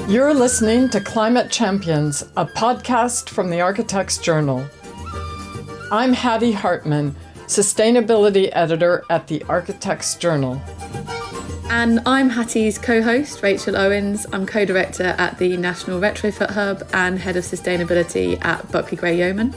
You're listening to Climate Champions, a podcast from the Architects Journal. I'm Hattie Hartman, Sustainability Editor at the Architects Journal. And I'm Hattie's co-host, Rachael Owens. I'm co-director at the National Retrofit Hub and Head of Sustainability at Buckley Gray Yeoman.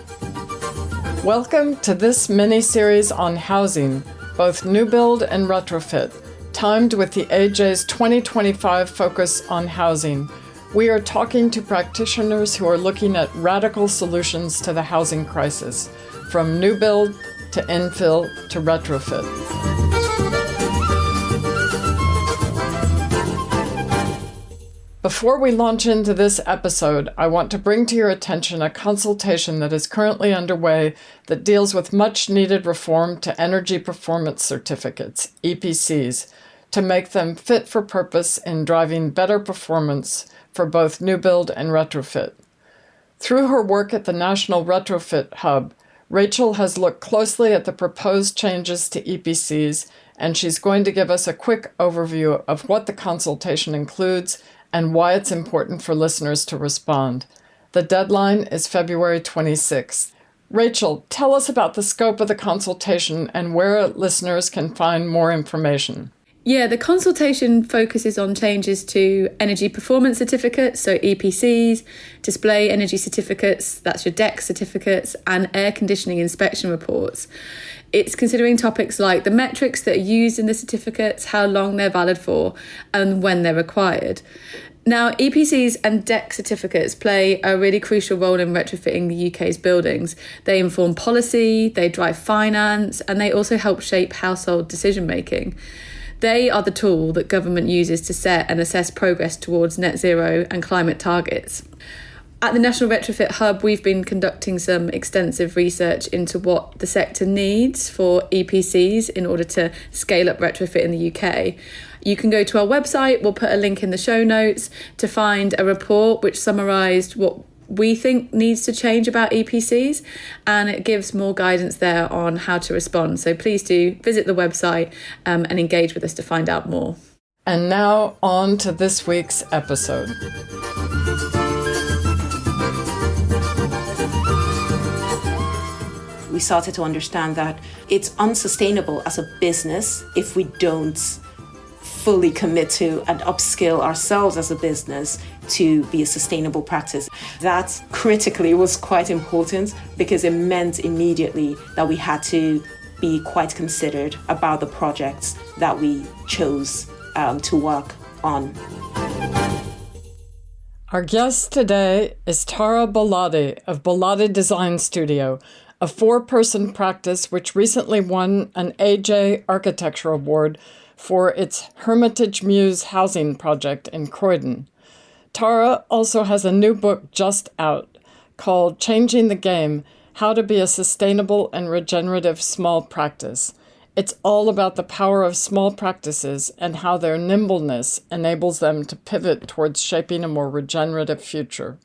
Welcome to this mini-series on housing, both new build and retrofit, timed with the AJ's 2025 focus on housing. We are talking to practitioners who are looking at radical solutions to the housing crisis, from new build to infill to retrofit. Before we launch into this episode, I want to bring to your attention a consultation that is currently underway that deals with much needed reform to energy performance certificates, EPCs, to make them fit for purpose in driving better performance for both new build and retrofit. Through her work at the National Retrofit Hub, Rachael has looked closely at the proposed changes to EPCs, and she's going to give us a quick overview of what the consultation includes and why it's important for listeners to respond. The deadline is February 26th. Rachael, tell us about the scope of the consultation and where listeners can find more information. Yeah, the consultation focuses on changes to energy performance certificates, so EPCs, display energy certificates, that's your DEC certificates, and air conditioning inspection reports. It's considering topics like the metrics that are used in the certificates, how long they're valid for, and when they're required. Now, EPCs and DEC certificates play a really crucial role in retrofitting the UK's buildings. They inform policy, they drive finance, and they also help shape household decision-making. They are the tool that government uses to set and assess progress towards net zero and climate targets. At the National Retrofit Hub, we've been conducting some extensive research into what the sector needs for EPCs in order to scale up retrofit in the UK. You can go to our website, we'll put a link in the show notes, to find a report which summarised what we think needs to change about EPCs, and it gives more guidance there on how to respond. So please do visit the website and engage with us to find out more. And now on to this week's episode. We started to understand that it's unsustainable as a business if we don't fully commit to and upskill ourselves as a business to be a sustainable practice. That critically was quite important because it meant immediately that we had to be quite considered about the projects that we chose to work on. Our guest today is Tara Gbolade of Gbolade Design Studio, a 4-person practice which recently won an AJ Architecture Award for its Hermitage Mews housing project in Croydon. Tara also has a new book just out called Changing the Game: How to Be a Sustainable and Regenerative Small Practice. It's all about the power of small practices and how their nimbleness enables them to pivot towards shaping a more regenerative future.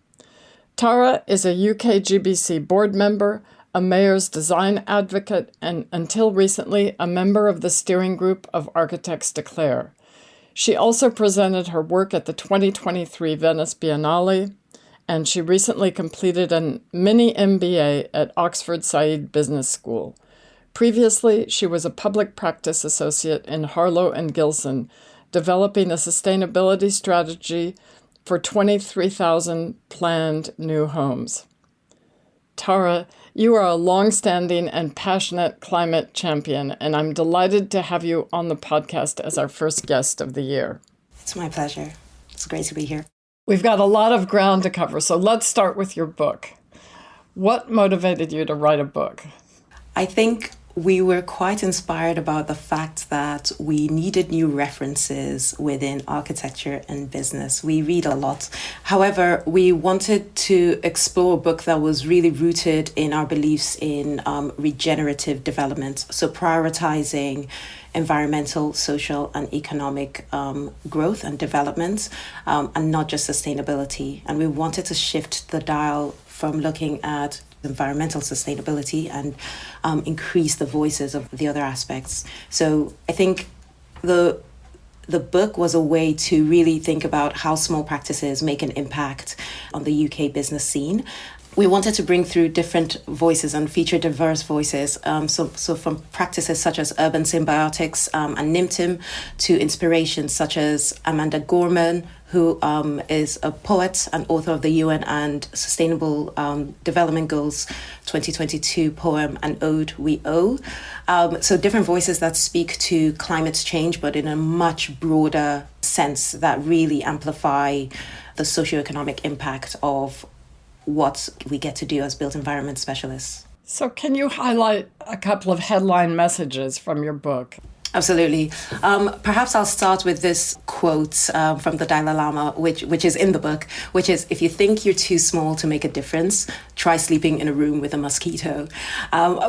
Tara is a UK GBC board member, a mayor's design advocate, and until recently, a member of the steering group of Architects Declare. She also presented her work at the 2023 Venice Biennale, and she recently completed a mini MBA at Oxford Said Business School. Previously, she was a public practice associate in Harlow and Gilson, developing a sustainability strategy for 23,000 planned new homes. Tara, you are a long-standing and passionate climate champion, and I'm delighted to have you on the podcast as our first guest of the year. It's my pleasure. It's great to be here. We've got a lot of ground to cover, so let's start with your book. What motivated you to write a book? I think we were quite inspired about the fact that we needed new references within architecture and business. We read a lot. However, we wanted to explore a book that was really rooted in our beliefs in regenerative development. So prioritizing environmental, social, and economic growth and development, and not just sustainability. And we wanted to shift the dial from looking at environmental sustainability and increase the voices of the other aspects. So I think the the book was a way to really think about how small practices make an impact on the UK business scene. We wanted to bring through different voices and feature diverse voices. So from practices such as urban symbiotics and nimtim to inspirations such as Amanda Gorman, who is a poet and author of the UN and Sustainable Development Goals 2022 poem and ode We Owe. So different voices that speak to climate change, but in a much broader sense that really amplify the socioeconomic impact of what we get to do as built environment specialists. So can you highlight a couple of headline messages from your book? Absolutely. Perhaps I'll start with this quote from the Dalai Lama, which is in the book, which is, if you think you're too small to make a difference, try sleeping in a room with a mosquito.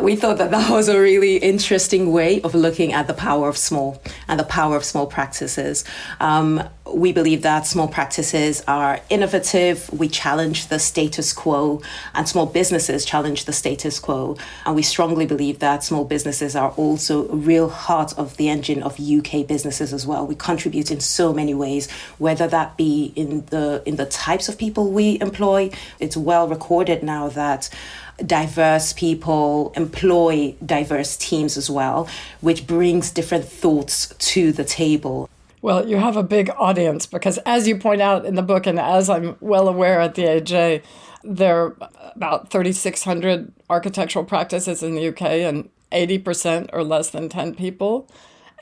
We thought that was a really interesting way of looking at the power of small and the power of small practices. We believe that small practices are innovative. We challenge the status quo, and small businesses challenge the status quo. And we strongly believe that small businesses are also a real heart of the engine of UK businesses as well. We contribute in so many ways, whether that be in the types of people we employ. It's well recorded now that diverse people employ diverse teams as well, which brings different thoughts to the table. Well, you have a big audience because, as you point out in the book, and as I'm well aware at the AJ, there are about 3,600 architectural practices in the UK, and 80% are less than 10 people,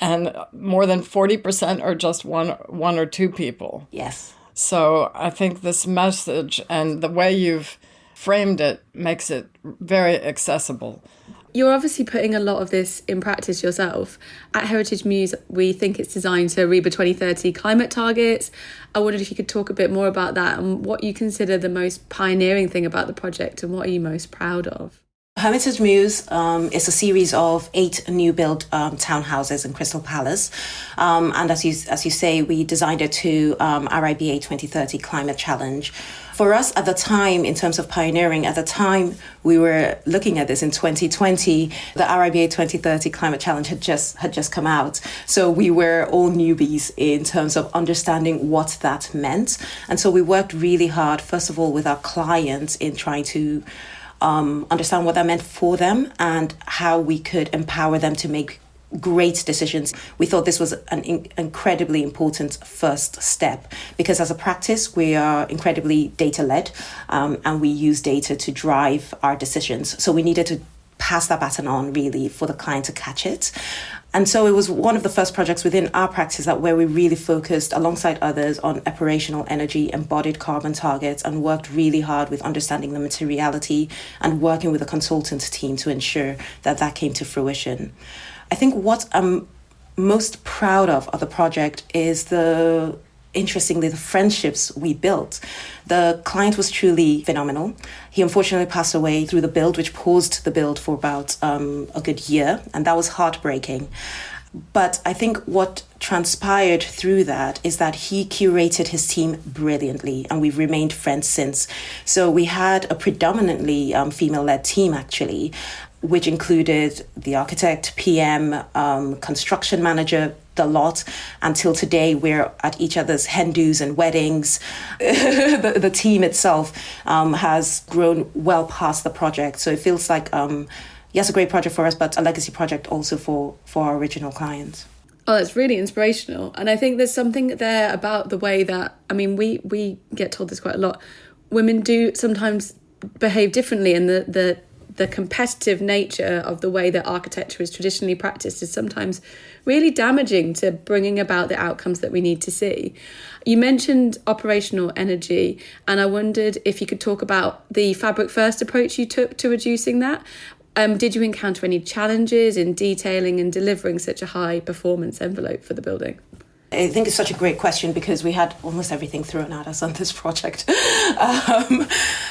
and more than 40% are just one or two people. Yes. So I think this message and the way you've framed it makes it very accessible. You're obviously putting a lot of this in practice yourself. At Hermitage Mews, we think it's designed to RIBA 2030 climate targets. I wondered if you could talk a bit more about that and what you consider the most pioneering thing about the project and what are you most proud of? Hermitage Mews is a series of 8 new build townhouses in Crystal Palace. And as you say, we designed it to RIBA 2030 Climate Challenge. For us at the time, in terms of pioneering, at the time we were looking at this in 2020, the RIBA 2030 Climate Challenge had just come out. So we were all newbies in terms of understanding what that meant. And so we worked really hard, first of all, with our clients in trying to understand what that meant for them and how we could empower them to make great decisions. We thought this was an incredibly important first step because as a practice, we are incredibly data-led and we use data to drive our decisions. So we needed to pass that baton on really for the client to catch it. And so it was one of the first projects within our practice that where we really focused alongside others on operational energy, embodied carbon targets, and worked really hard with understanding the materiality and working with a consultant team to ensure that that came to fruition. I think what I'm most proud of the project is interestingly, the friendships we built. The client was truly phenomenal. He unfortunately passed away through the build, which paused the build for about a good year, and that was heartbreaking. But I think what transpired through that is that he curated his team brilliantly, and we've remained friends since. So we had a predominantly female-led team, actually, which included the architect, PM, construction manager, the lot. Until today, we're at each other's hen-dos and weddings. The team itself has grown well past the project. So it feels like, yes, a great project for us, but a legacy project also for our original clients. Oh, that's really inspirational. And I think there's something there about the way that, I mean, we get told this quite a lot. Women do sometimes behave differently, and the competitive nature of the way that architecture is traditionally practiced is sometimes really damaging to bringing about the outcomes that we need to see. You mentioned operational energy, and I wondered if you could talk about the fabric first approach you took to reducing that. Did you encounter any challenges in detailing and delivering such a high performance envelope for the building? I think it's such a great question because we had almost everything thrown at us on this project.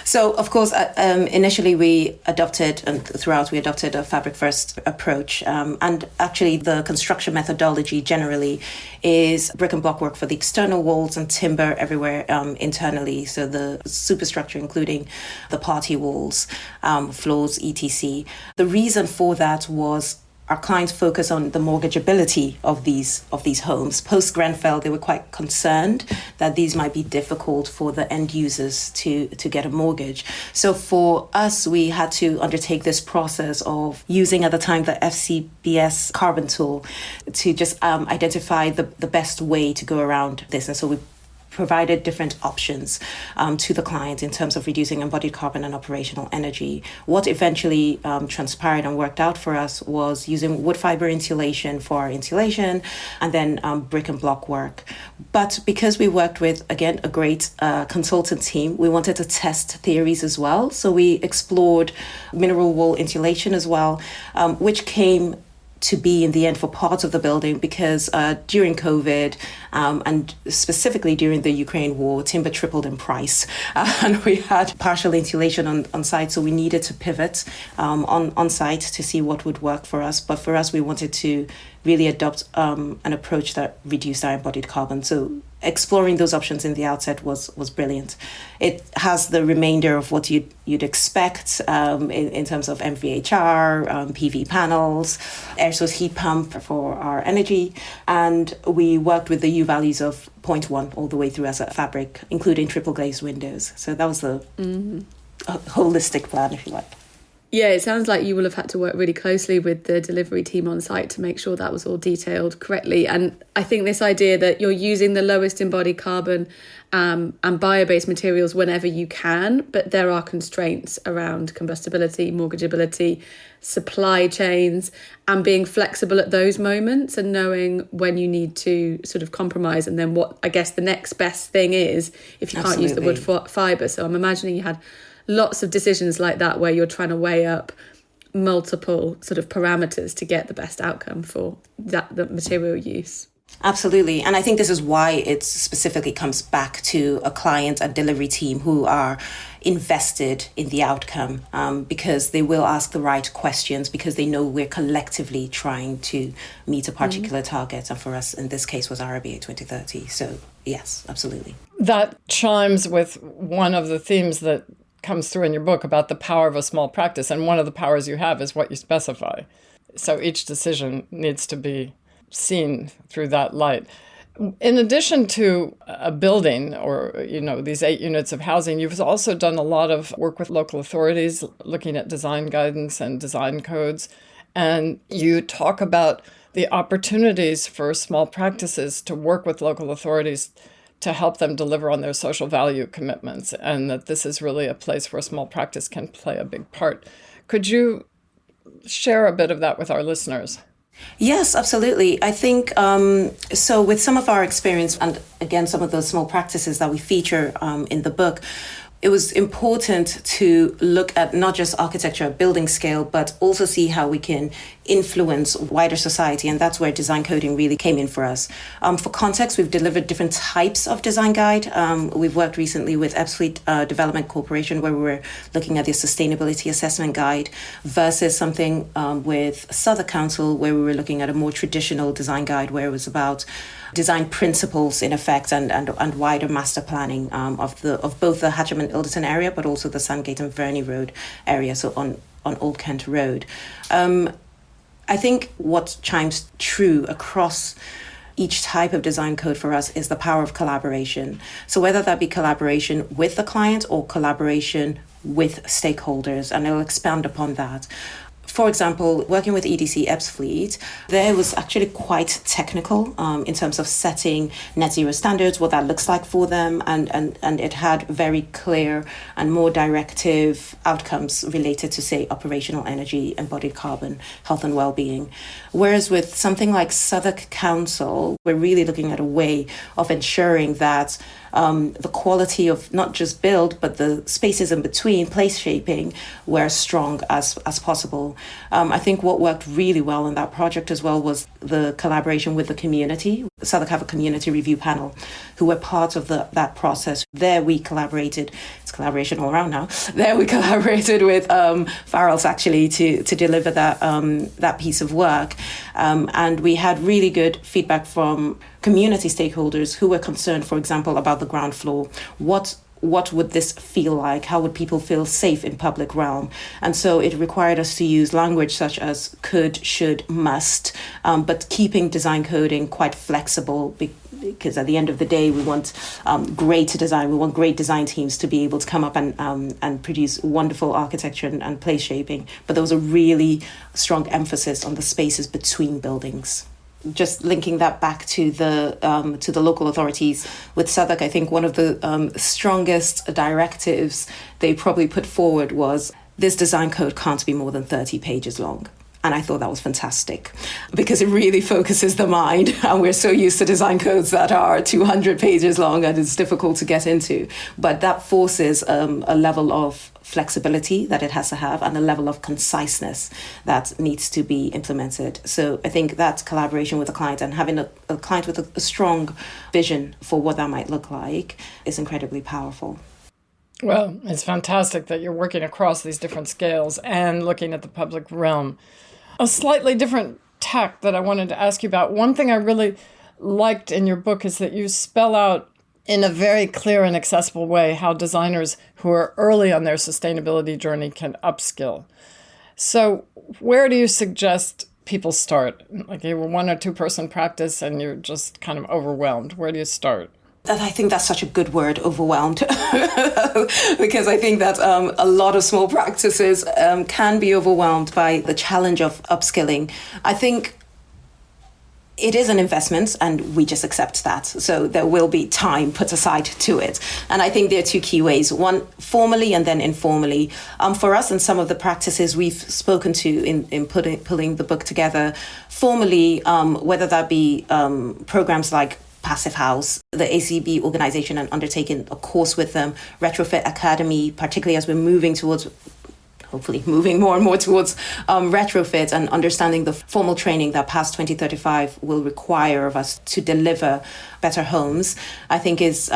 So, of course, initially we adopted a fabric first approach. And actually the construction methodology generally is brick and block work for the external walls and timber everywhere internally. So the superstructure, including the party walls, floors, etc. The reason for that was our clients focus on the mortgageability of these homes. Post Grenfell, they were quite concerned that these might be difficult for the end users to get a mortgage. So for us, we had to undertake this process of using at the time the FCBS carbon tool to just identify the best way to go around this. And so we provided different options to the client in terms of reducing embodied carbon and operational energy. What eventually transpired and worked out for us was using wood fiber insulation for our insulation, and then brick and block work. But because we worked with, again, a great consultant team, we wanted to test theories as well. So we explored mineral wool insulation as well, which came to be in the end for parts of the building, because during COVID and specifically during the Ukraine war, timber tripled in price and we had partial insulation on site, so we needed to pivot on site to see what would work for us. But for us, we wanted to really adopt an approach that reduced our embodied carbon. So exploring those options in the outset was brilliant. It has the remainder of what you'd expect in terms of MVHR, PV panels, air source heat pump for our energy, and we worked with the U values of zero 0.1 all the way through as a fabric, including triple glazed windows. So that was the holistic plan, if you like. Yeah, it sounds like you will have had to work really closely with the delivery team on site to make sure that was all detailed correctly. And I think this idea that you're using the lowest embodied carbon and bio-based materials whenever you can, but there are constraints around combustibility, mortgageability, supply chains, and being flexible at those moments and knowing when you need to sort of compromise, and then what, I guess, the next best thing is if you can't use the wood fibre. So I'm imagining you had lots of decisions like that where you're trying to weigh up multiple sort of parameters to get the best outcome for the material use. Absolutely. And I think this is why it specifically comes back to a client and delivery team who are invested in the outcome, because they will ask the right questions, because they know we're collectively trying to meet a particular target. And for us, in this case, was RBA 2030. So yes, absolutely. That chimes with one of the themes that comes through in your book about the power of a small practice. And one of the powers you have is what you specify. So each decision needs to be seen through that light. In addition to a building or, these 8 units of housing, you've also done a lot of work with local authorities, looking at design guidance and design codes. And you talk about the opportunities for small practices to work with local authorities to help them deliver on their social value commitments, and that this is really a place where small practice can play a big part. Could you share a bit of that with our listeners? Yes, absolutely. I think so with some of our experience, and again, some of those small practices that we feature in the book, it was important to look at not just architecture at building scale, but also see how we can influence wider society. And that's where design coding really came in for us. For context, we've delivered different types of design guide. We've worked recently with Fleet Development Corporation, where we were looking at the sustainability assessment guide, versus something with Southwark Council, where we were looking at a more traditional design guide, where it was about design principles in effect and wider master planning of both the Hatcham and Ilderton area, but also the Sandgate and Verney Road area, so on Old Kent Road. I think what chimes true across each type of design code for us is the power of collaboration. So whether that be collaboration with the client or collaboration with stakeholders, and I'll expand upon that. For example, working with EDC Fleet, there was actually quite technical in terms of setting net zero standards, what that looks like for them, and it had very clear and more directive outcomes related to, say, operational energy, embodied carbon, health and well-being. Whereas with something like Southwark Council, we're really looking at a way of ensuring that the quality of not just build, but the spaces in between, place shaping, were as strong as possible. I think what worked really well in that project as well was the collaboration with the community. Southwark have a community review panel who were part of that process. There we collaborated, it's collaboration all around now, there we collaborated with Farrell's actually to deliver that piece of work. And we had really good feedback from community stakeholders who were concerned, for example, about the ground floor. What what would this feel like? How would people feel safe in public realm? And so it required us to use language such as could, should, must, but keeping design coding quite flexible because at the end of the day, we want great design. We want great design teams to be able to come up and produce wonderful architecture and place shaping. But there was a really strong emphasis on the spaces between buildings. Just linking that back to the local authorities with Southwark, I think one of the strongest directives they probably put forward was this design code can't be more than 30 pages long. And I thought that was fantastic because it really focuses the mind. And we're so used to design codes that are 200 pages long and it's difficult to get into. But that forces a level of flexibility that it has to have and a level of conciseness that needs to be implemented. So I think that collaboration with a client and having a client with a strong vision for what that might look like is incredibly powerful. Well, it's fantastic that you're working across these different scales and looking at the public realm. A slightly different tack that I wanted to ask you about. One thing I really liked in your book is that you spell out in a very clear and accessible way how designers who are early on their sustainability journey can upskill. So where do you suggest people start? Like you're a 1 or 2 person practice and you're just kind of overwhelmed. Where do you start? I think that's such a good word, overwhelmed, because I think that a lot of small practices can be overwhelmed by the challenge of upskilling. I think it is an investment and we just accept that. So there will be time put aside to it. And I think there are 2 key ways, one formally and then informally. For us and some of the practices we've spoken to in pulling the book together, formally, whether that be programs like Passive House, the ACB organization, and undertaking a course with them, Retrofit Academy, particularly as we're hopefully moving more and more towards retrofit and understanding the formal training that past 2035 will require of us to deliver better homes, I think is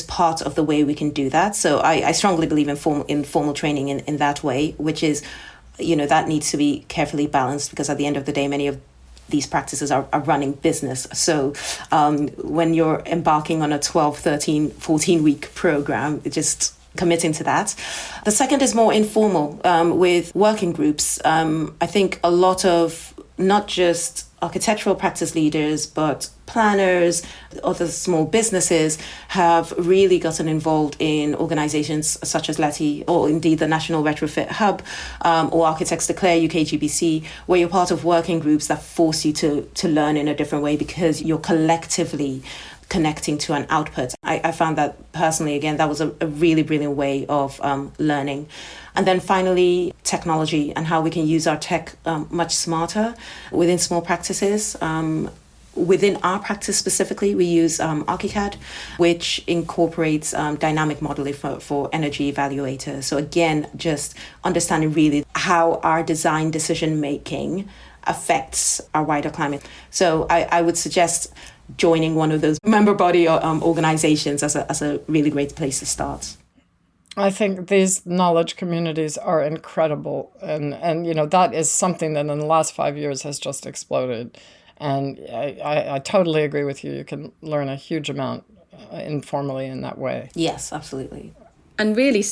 part of the way we can do that. So I strongly believe in formal training in that way, which is, that needs to be carefully balanced because at the end of the day, many of these practices are running business. So when you're embarking on a 12, 13, 14-week program, just committing to that. The second is more informal with working groups. I think a lot of not just architectural practice leaders, but planners, other small businesses have really gotten involved in organizations such as Letty or indeed the National Retrofit Hub or Architects Declare UKGBC, where you're part of working groups that force you to learn in a different way because you're collectively connecting to an output. I found that personally, again, that was a really brilliant way of learning. And then finally, technology and how we can use our tech much smarter within small practices. Within our practice specifically, we use ArchiCAD, which incorporates dynamic modeling for energy evaluators. So again, just understanding really how our design decision making affects our wider climate. So I would suggest joining one of those member body organizations as a really great place to start. I think these knowledge communities are incredible. And that is something that in the last 5 years has just exploded. And I totally agree with you. You can learn a huge amount informally in that way. Yes, absolutely. And really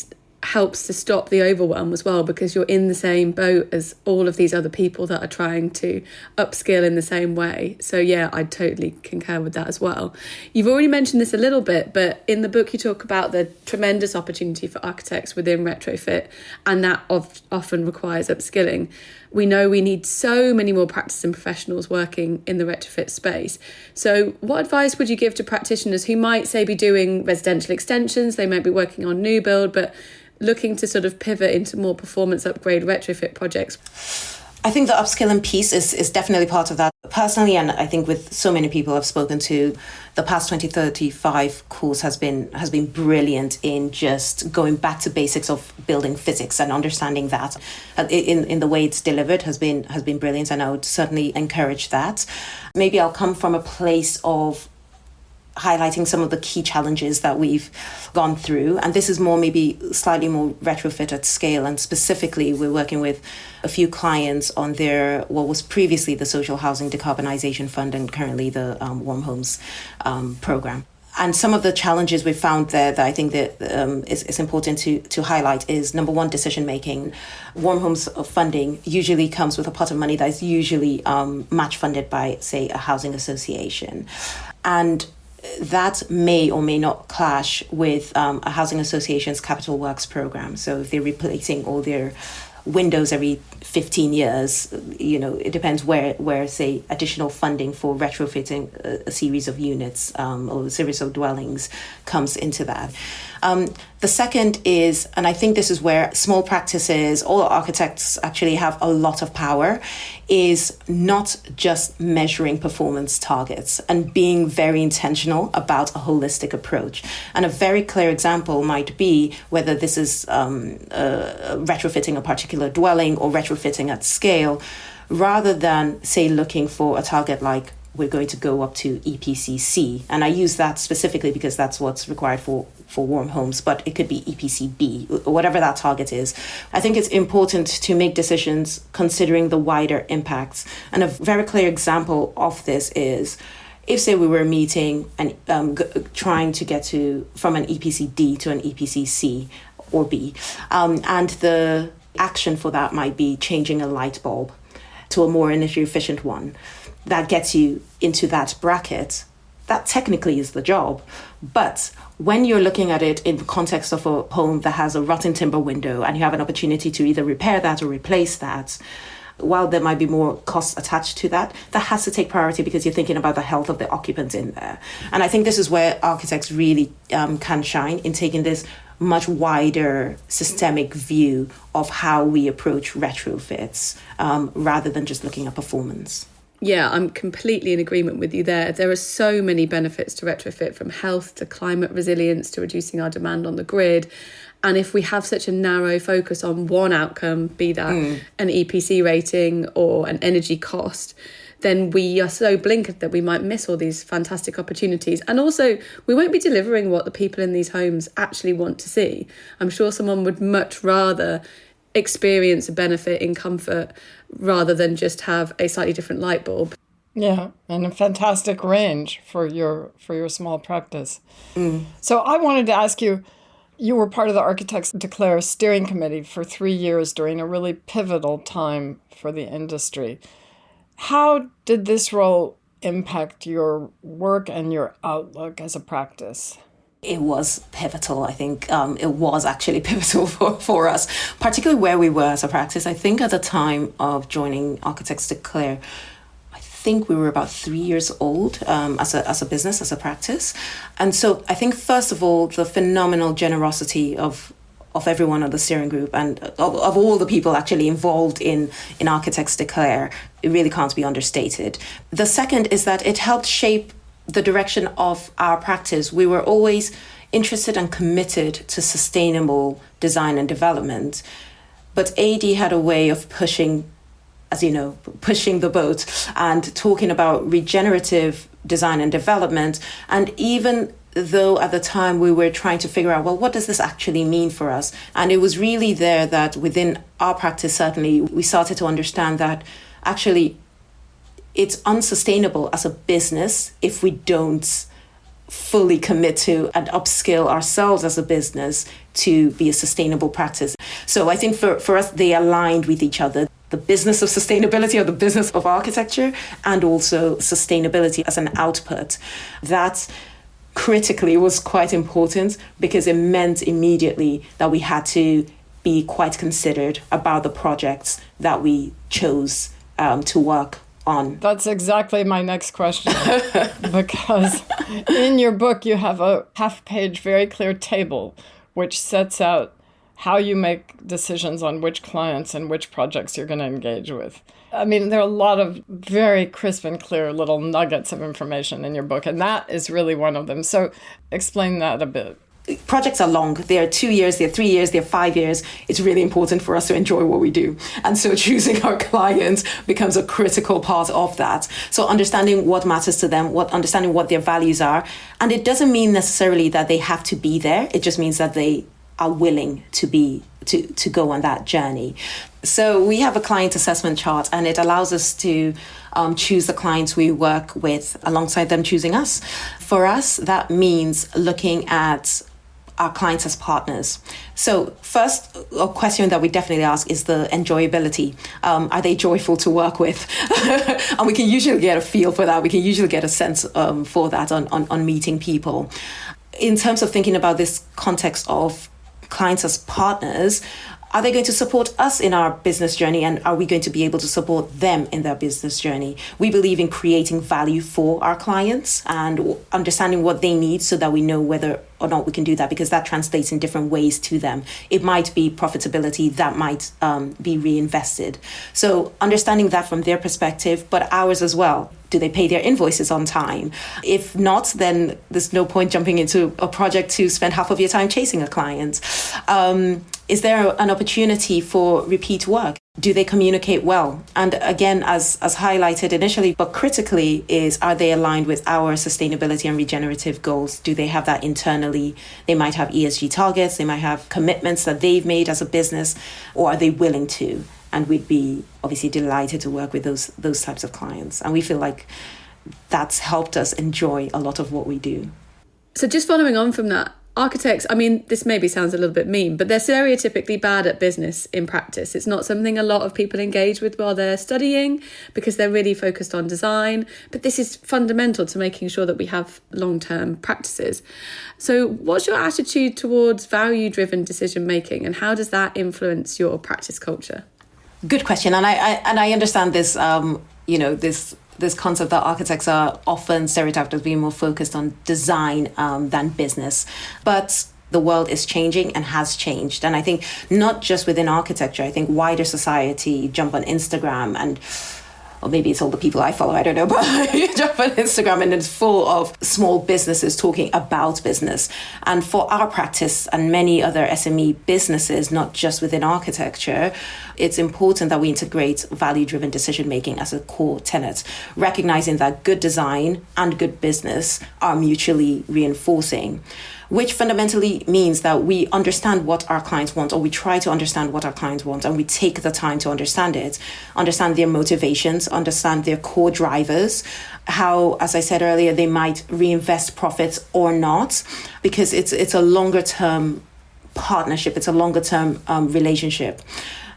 helps to stop the overwhelm as well, because you're in the same boat as all of these other people that are trying to upskill in the same way. So yeah, I totally concur with that as well. You've already mentioned this a little bit, but in the book you talk about the tremendous opportunity for architects within retrofit, and that often requires upskilling. We know we need so many more practicing professionals working in the retrofit space. So what advice would you give to practitioners who might, say, be doing residential extensions, they might be working on new build, but looking to sort of pivot into more performance upgrade retrofit projects? I think the upskilling piece is definitely part of that. Personally, and I think with so many people I've spoken to, the past 2035 course has been brilliant in just going back to basics of building physics and understanding that in the way it's delivered has been brilliant, and I would certainly encourage that. Maybe I'll come from a place of highlighting some of the key challenges that we've gone through. And this is maybe slightly more retrofit at scale. And specifically, we're working with a few clients on what was previously the Social Housing Decarbonisation Fund and currently the Warm Homes program. And some of the challenges we found there that I think that is important to highlight is, number one, decision making. Warm Homes funding usually comes with a pot of money that is usually match funded by, say, a housing association. And that may or may not clash with a housing association's capital works program. So if they're replacing all their windows every 15 years, it depends where say additional funding for retrofitting a series of units or a series of dwellings comes into that. The second is, and I think this is where small practices, all architects actually have a lot of power, is not just measuring performance targets and being very intentional about a holistic approach. And a very clear example might be whether this is retrofitting a particular dwelling or retrofitting at scale, rather than, say, looking for a target like we're going to go up to EPC C. And I use that specifically because that's what's required for warm homes, but it could be EPC B, or whatever that target is. I think it's important to make decisions considering the wider impacts. And a very clear example of this is, if, say, we were meeting and trying to get from an EPC D to an EPC C or B, and the action for that might be changing a light bulb to a more energy efficient one, that gets you into that bracket. That technically is the job. But when you're looking at it in the context of a home that has a rotten timber window and you have an opportunity to either repair that or replace that, while there might be more costs attached to that, that has to take priority because you're thinking about the health of the occupants in there. And I think this is where architects really can shine, in taking this much wider systemic view of how we approach retrofits, rather than just looking at performance. Yeah, I'm completely in agreement with you there. There are so many benefits to retrofit, from health to climate resilience to reducing our demand on the grid. And if we have such a narrow focus on one outcome, be that an EPC rating or an energy cost, then we are so blinkered that we might miss all these fantastic opportunities. And also, we won't be delivering what the people in these homes actually want to see. I'm sure someone would much rather experience a benefit in comfort rather than just have a slightly different light bulb. Yeah, and a fantastic range for your small practice. So I wanted to ask you, you were part of the Architects Declare steering committee for 3 years during a really pivotal time for the industry. How did this role impact your work and your outlook as a practice? It was pivotal. I think it was actually pivotal for us, particularly where we were as a practice. I think at the time of joining Architects Declare, I think we were about 3 years old as a business, as a practice. And so I think, first of all, the phenomenal generosity of everyone on the steering group and of all the people actually involved in Architects Declare, it really can't be understated. The second is that it helped shape the direction of our practice. We were always interested and committed to sustainable design and development, but AD had a way of pushing the boat and talking about regenerative design and development. And even though at the time we were trying to figure out, well, what does this actually mean for us? And it was really there that within our practice, certainly, we started to understand that actually it's unsustainable as a business if we don't fully commit to and upskill ourselves as a business to be a sustainable practice. So I think for us, they aligned with each other. The business of sustainability, or the business of architecture, and also sustainability as an output. That critically was quite important because it meant immediately that we had to be quite considered about the projects that we chose to work on. That's exactly my next question, because in your book you have a half-page, very clear table which sets out how you make decisions on which clients and which projects you're going to engage with. I mean, there are a lot of very crisp and clear little nuggets of information in your book, and that is really one of them. So explain that a bit. Projects are long. They're 2 years, they're 3 years, they're 5 years. It's really important for us to enjoy what we do. And so choosing our clients becomes a critical part of that. So understanding what matters to them, understanding what their values are. And it doesn't mean necessarily that they have to be there. It just means that they are willing to go on that journey. So we have a client assessment chart, and it allows us to choose the clients we work with alongside them choosing us. For us, that means looking at our clients as partners. So first, a question that we definitely ask is the enjoyability. Are they joyful to work with? And we can usually get a feel for that. We can usually get a sense for that on meeting people. In terms of thinking about this context of clients as partners, are they going to support us in our business journey, and are we going to be able to support them in their business journey? We believe in creating value for our clients and understanding what they need so that we know whether or not we can do that, because that translates in different ways to them. It might be profitability that might be reinvested. So understanding that from their perspective, but ours as well. Do they pay their invoices on time? If not, then there's no point jumping into a project to spend half of your time chasing a client. Is there an opportunity for repeat work? Do they communicate well? And again, as highlighted initially, but critically, are they aligned with our sustainability and regenerative goals? Do they have that internally? They might have ESG targets, they might have commitments that they've made as a business, or are they willing to? And we'd be obviously delighted to work with those types of clients. And we feel like that's helped us enjoy a lot of what we do. So just following on from that, architects, I mean, this maybe sounds a little bit mean, but they're stereotypically bad at business in practice. It's not something a lot of people engage with while they're studying because they're really focused on design. But this is fundamental to making sure that we have long-term practices. So what's your attitude towards value-driven decision-making, and how does that influence your practice culture? Good question. And I understand this, this concept that architects are often stereotyped as being more focused on design than business. But the world is changing and has changed. And I think not just within architecture, I think wider society, jump on Instagram or maybe it's all the people I follow, I don't know, but you jump on Instagram and it's full of small businesses talking about business. And for our practice and many other SME businesses, not just within architecture, it's important that we integrate value-driven decision-making as a core tenet, recognizing that good design and good business are mutually reinforcing, which fundamentally means that we understand what our clients want, or we try to understand what our clients want, and we take the time to understand it, understand their motivations, understand their core drivers, how, as I said earlier, they might reinvest profits or not, because it's a longer-term partnership, it's a longer-term relationship.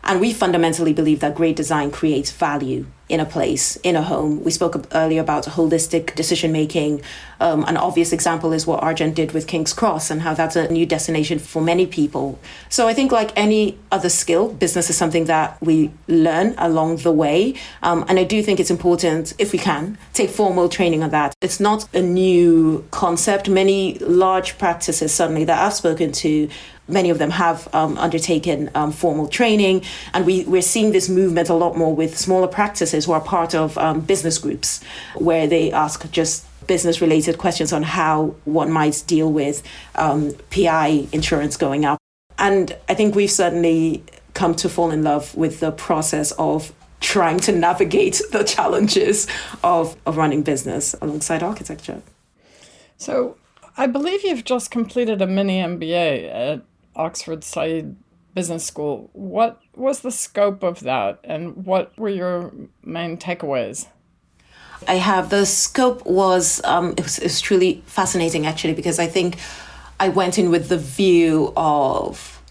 And we fundamentally believe that great design creates value in a place, in a home. We spoke earlier about holistic decision-making. An obvious example is what Argent did with King's Cross and how that's a new destination for many people. So I think like any other skill, business is something that we learn along the way. And I do think it's important, if we can, take formal training on that. It's not a new concept. Many large practices, certainly that I've spoken to, many of them have undertaken formal training, and we're seeing this movement a lot more with smaller practices who are part of business groups, where they ask just business-related questions on how one might deal with PI insurance going up. And I think we've certainly come to fall in love with the process of trying to navigate the challenges of running business alongside architecture. So I believe you've just completed a mini MBA at Oxford Said Business School. What was the scope of that, and what were your main takeaways? I have. The scope was, it was truly fascinating, actually, because I think I went in with the view of,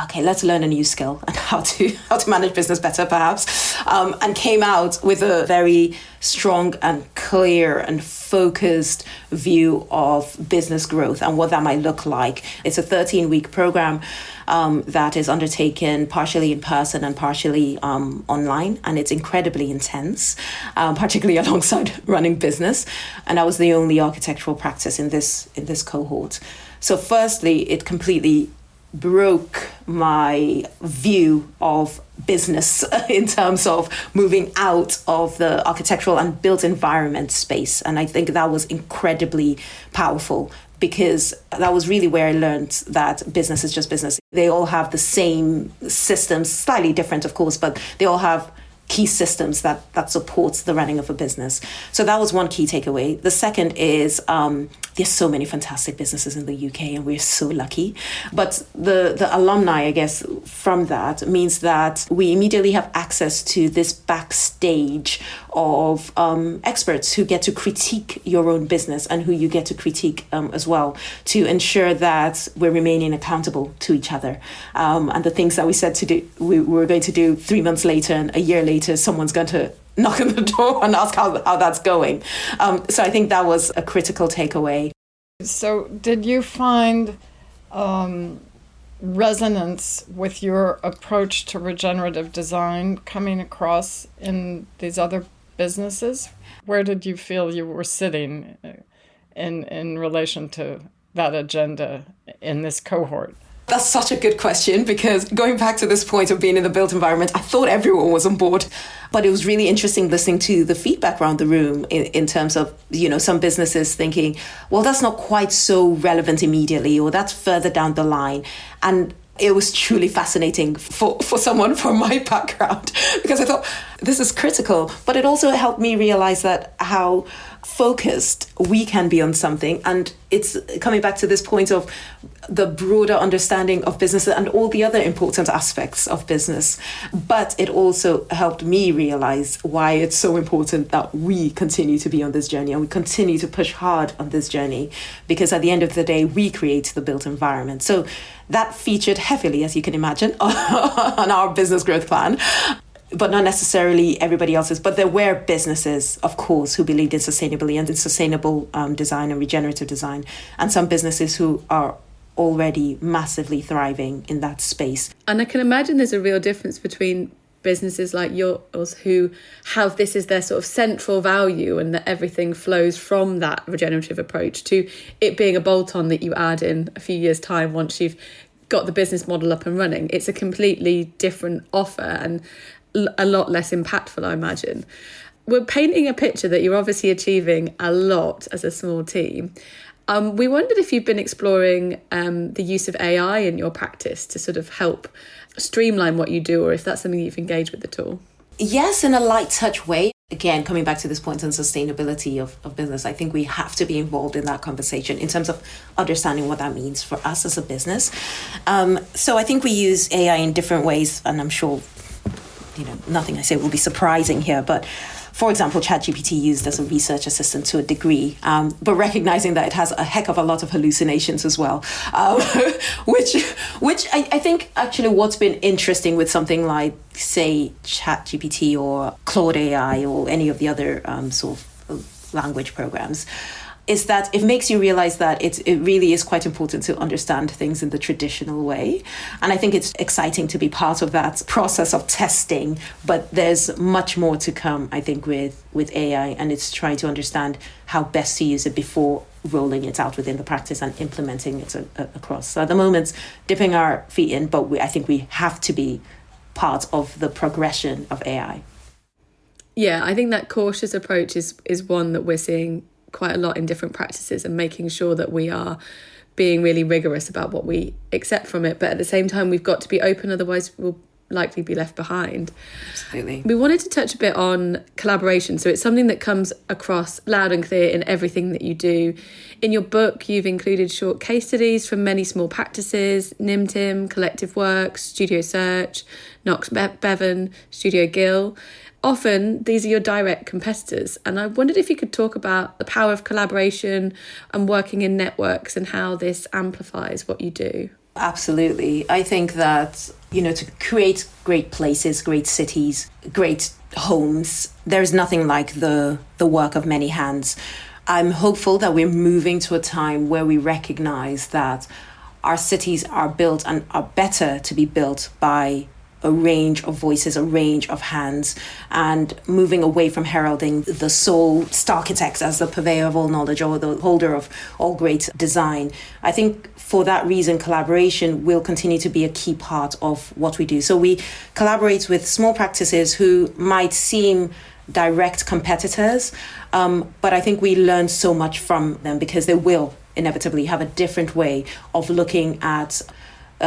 okay, let's learn a new skill and how to manage business better, perhaps, and came out with a very strong and clear and focused view of business growth and what that might look like. It's a 13-week program that is undertaken partially in person and partially online, and it's incredibly intense, particularly alongside running business. And I was the only architectural practice in this cohort. So firstly, it completely broke my view of business in terms of moving out of the architectural and built environment space. And I think that was incredibly powerful, because that was really where I learned that business is just business. They all have the same systems, slightly different, of course, but they all have key systems that supports the running of a business. So that was one key takeaway. The second is there's so many fantastic businesses in the UK, and we're so lucky. But the alumni, I guess, from that means that we immediately have access to this backstage of experts who get to critique your own business and who you get to critique as well, to ensure that we're remaining accountable to each other. And the things that we said to do, we were going to do 3 months later, and a year later, someone's going to knock on the door and ask how that's going. So I think that was a critical takeaway. So did you find resonance with your approach to regenerative design coming across in these other businesses? Where did you feel you were sitting in relation to that agenda in this cohort? That's such a good question, because going back to this point of being in the built environment, I thought everyone was on board. But it was really interesting listening to the feedback around the room in terms of, some businesses thinking, well, that's not quite so relevant immediately, or that's further down the line. And it was truly fascinating for someone from my background, because I thought this is critical. But it also helped me realize that how focused we can be on something. And it's coming back to this point of the broader understanding of business and all the other important aspects of business. But it also helped me realize why it's so important that we continue to be on this journey and we continue to push hard on this journey, because at the end of the day, we create the built environment. So that featured heavily, as you can imagine, on our business growth plan. But not necessarily everybody else's. But there were businesses, of course, who believed in sustainability and in sustainable design and regenerative design, and some businesses who are already massively thriving in that space. And I can imagine there's a real difference between businesses like yours who have this as their sort of central value and that everything flows from that regenerative approach, to it being a bolt-on that you add in a few years' time once you've got the business model up and running. It's a completely different offer and a lot less impactful, I imagine. We're painting a picture that you're obviously achieving a lot as a small team. We wondered if you've been exploring the use of AI in your practice to sort of help streamline what you do, or if that's something you've engaged with at all. Yes, in a light touch way. Again, coming back to this point on sustainability of business, I think we have to be involved in that conversation in terms of understanding what that means for us as a business. So I think we use AI in different ways, and I'm sure nothing I say will be surprising here, but for example, ChatGPT used as a research assistant to a degree, but recognizing that it has a heck of a lot of hallucinations as well, which I think actually what's been interesting with something like, say, ChatGPT or Claude AI or any of the other sort of language programs, is that it makes you realize that it really is quite important to understand things in the traditional way. And I think it's exciting to be part of that process of testing, but there's much more to come, I think, with AI, and it's trying to understand how best to use it before rolling it out within the practice and implementing it across. So at the moment, dipping our feet in, but I think we have to be part of the progression of AI. Yeah, I think that cautious approach is one that we're seeing quite a lot in different practices, and making sure that we are being really rigorous about what we accept from it. But at the same time, we've got to be open, otherwise we'll likely be left behind. Absolutely. We wanted to touch a bit on collaboration. So it's something that comes across loud and clear in everything that you do. In your book, you've included short case studies from many small practices: Nimtim, Collective Works, Studio Search, Knox Bhavan, Studio Gill. Often these are your direct competitors, and I wondered if you could talk about the power of collaboration and working in networks and how this amplifies what you do. Absolutely. I think that, to create great places, great cities, great homes, there's nothing like the work of many hands. I'm hopeful that we're moving to a time where we recognize that our cities are built and are better to be built by a range of voices, a range of hands, and moving away from heralding the sole architect as the purveyor of all knowledge or the holder of all great design. I think for that reason, collaboration will continue to be a key part of what we do. So we collaborate with small practices who might seem direct competitors, but I think we learn so much from them because they will inevitably have a different way of looking at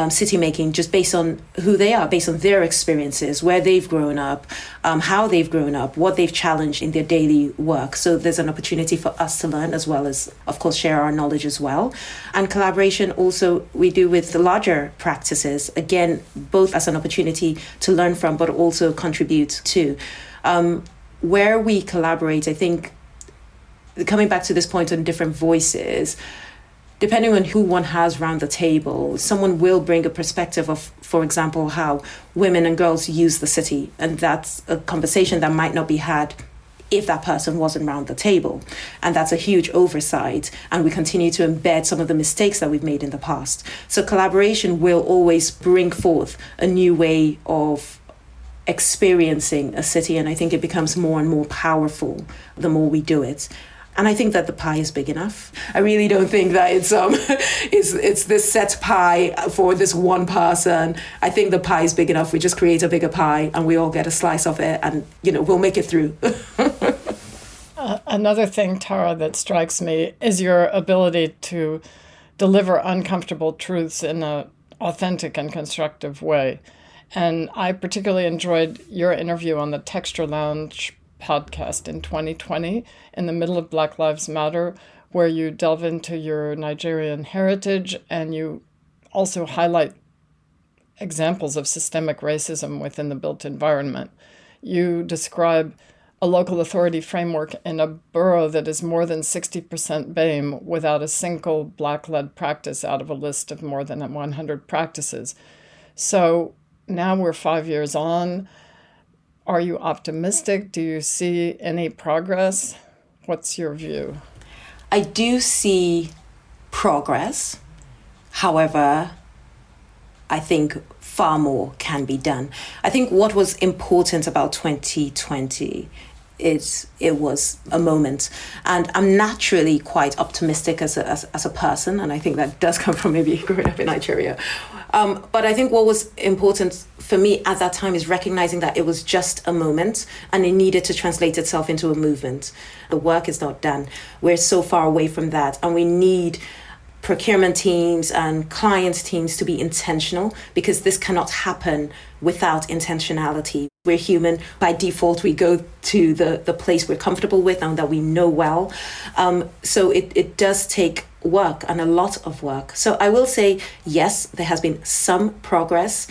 city making just based on who they are, based on their experiences, where they've grown up, how they've grown up, what they've challenged in their daily work. So there's an opportunity for us to learn, as well as, of course, share our knowledge as well. And collaboration also we do with the larger practices, again, both as an opportunity to learn from, but also contribute to. Where we collaborate, I think, coming back to this point on different voices, depending on who one has around the table, someone will bring a perspective of, for example, how women and girls use the city. And that's a conversation that might not be had if that person wasn't around the table. And that's a huge oversight. And we continue to embed some of the mistakes that we've made in the past. So collaboration will always bring forth a new way of experiencing a city. And I think it becomes more and more powerful the more we do it. And I think that the pie is big enough. I really don't think that it's this set pie for this one person. I think the pie is big enough. We just create a bigger pie and we all get a slice of it, and we'll make it through. Another thing, Tara, that strikes me is your ability to deliver uncomfortable truths in an authentic and constructive way. And I particularly enjoyed your interview on the Texture Lounge podcast in 2020 in the middle of Black Lives Matter, where you delve into your Nigerian heritage and you also highlight examples of systemic racism within the built environment. You describe a local authority framework in a borough that is more than 60% BAME without a single Black-led practice out of a list of more than 100 practices. So now we're 5 years on. Are you optimistic? Do you see any progress? What's your view? I do see progress. However, I think far more can be done. I think what was important about 2020 is it was a moment. And I'm naturally quite optimistic as a person. And I think that does come from maybe growing up in Nigeria. But I think what was important for me at that time is recognizing that it was just a moment and it needed to translate itself into a movement. The work is not done. We're so far away from that. And we need procurement teams and client teams to be intentional, because this cannot happen without intentionality. We're human. By default, we go to the place we're comfortable with and that we know well. So it does take work, and a lot of work. So I will say, yes, there has been some progress.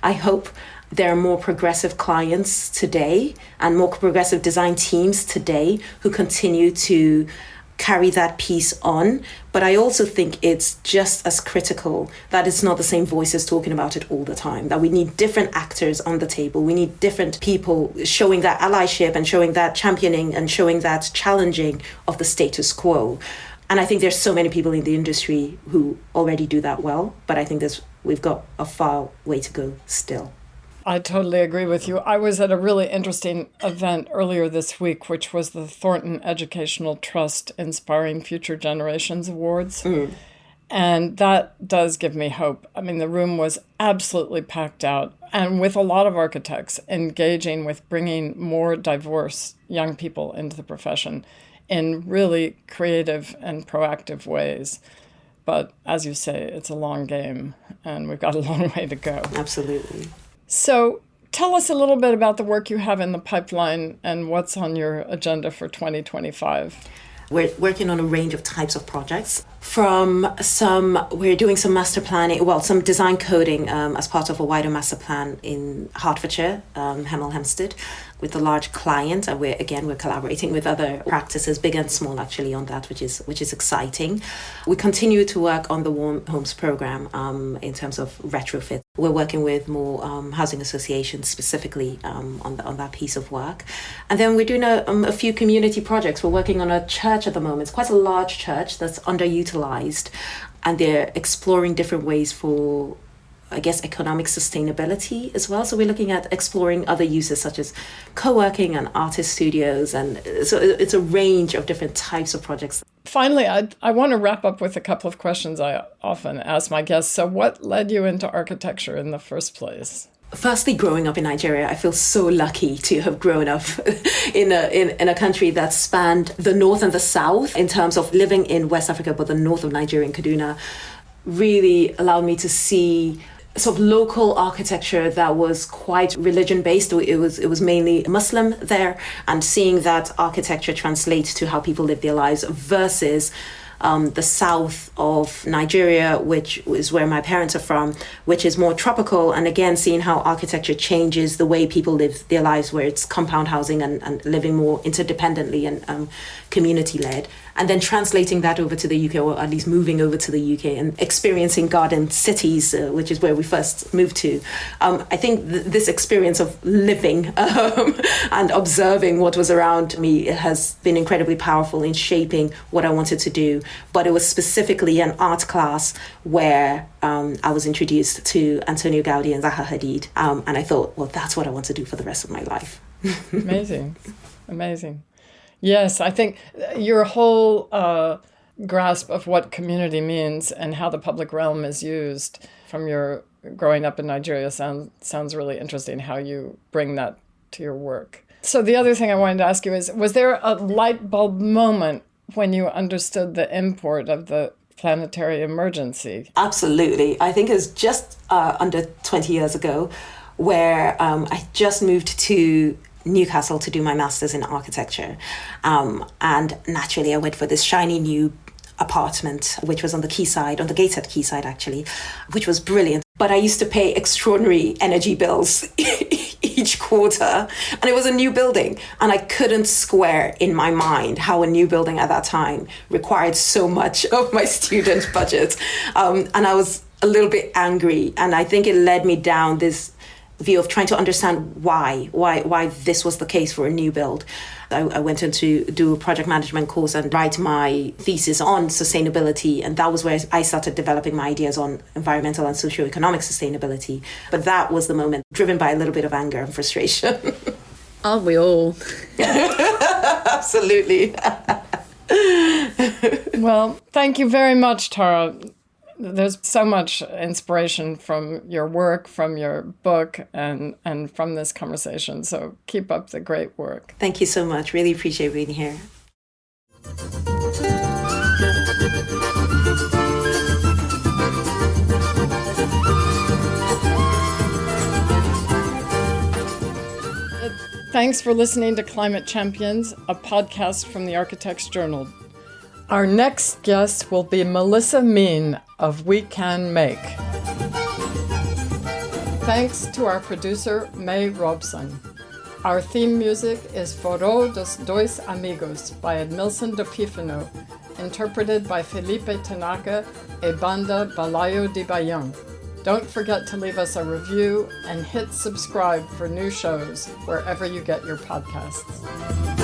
I hope there are more progressive clients today and more progressive design teams today who continue to carry that piece on. But I also think it's just as critical that it's not the same voices talking about it all the time, that we need different actors on the table. We need different people showing that allyship and showing that championing and showing that challenging of the status quo. And I think there's so many people in the industry who already do that well, but I think we've got a far way to go still. I totally agree with you. I was at a really interesting event earlier this week, which was the Thornton Educational Trust Inspiring Future Generations Awards. And that does give me hope. I mean, the room was absolutely packed out, and with a lot of architects engaging with bringing more diverse young people into the profession in really creative and proactive ways. But as you say, it's a long game, and we've got a long way to go. Absolutely. So tell us a little bit about the work you have in the pipeline and what's on your agenda for 2025. We're working on a range of types of projects. We're doing some master planning, some design coding as part of a wider master plan in Hertfordshire, Hemel Hempstead, with a large client. And we're collaborating with other practices, big and small actually, on that, which is exciting. We continue to work on the Warm Homes program in terms of retrofit. We're working with more housing associations specifically on that piece of work. And then we're doing a few community projects. We're working on a church at the moment. It's quite a large church that's underutilized, and they're exploring different ways for, I guess, economic sustainability as well. So we're looking at exploring other uses such as co-working and artist studios. And so it's a range of different types of projects. Finally, I want to wrap up with a couple of questions I often ask my guests. So what led you into architecture in the first place? Firstly, growing up in Nigeria, I feel so lucky to have grown up in a country that spanned the north and the south in terms of living in West Africa, but the north of Nigeria in Kaduna, really allowed me to see sort of local architecture that was quite religion based. It was mainly Muslim there, and seeing that architecture translates to how people live their lives versus the south of Nigeria, which is where my parents are from, which is more tropical. And again, seeing how architecture changes the way people live their lives, where it's compound housing and living more interdependently and community led. And then translating that over to the UK, or at least moving over to the UK and experiencing garden cities, which is where we first moved to. I think this experience of living and observing what was around me has been incredibly powerful in shaping what I wanted to do. But it was specifically an art class where I was introduced to Antonio Gaudi and Zaha Hadid. And I thought, well, that's what I want to do for the rest of my life. Amazing. Yes, I think your whole grasp of what community means and how the public realm is used from your growing up in Nigeria sounds really interesting, how you bring that to your work. So the other thing I wanted to ask you is, was there a light bulb moment when you understood the import of the planetary emergency? Absolutely. I think it was just under 20 years ago where I just moved to Newcastle to do my master's in architecture. And naturally, I went for this shiny new apartment, which was on the quayside, on the Gateshead quayside, actually, which was brilliant. But I used to pay extraordinary energy bills each quarter. And it was a new building. And I couldn't square in my mind how a new building at that time required so much of my student budget. And I was a little bit angry. And I think it led me down this view of trying to understand why this was the case for a new build. I went in to do a project management course and write my thesis on sustainability, and that was where I started developing my ideas on environmental and socioeconomic sustainability. But that was the moment, driven by a little bit of anger and frustration. Aren't we all? Absolutely. Well, thank you very much, Tara. There's so much inspiration from your work, from your book, and from this conversation. So keep up the great work. Thank you so much. Really appreciate being here. Thanks for listening to Climate Champions, a podcast from the Architects Journal. Our next guest will be Melissa Mean of We Can Make. Thanks to our producer, May Robson. Our theme music is Foro dos Dois Amigos by Edmilson de Pífano, interpreted by Felipe Tanaka e Banda Balaio de Baião. Don't forget to leave us a review and hit subscribe for new shows wherever you get your podcasts.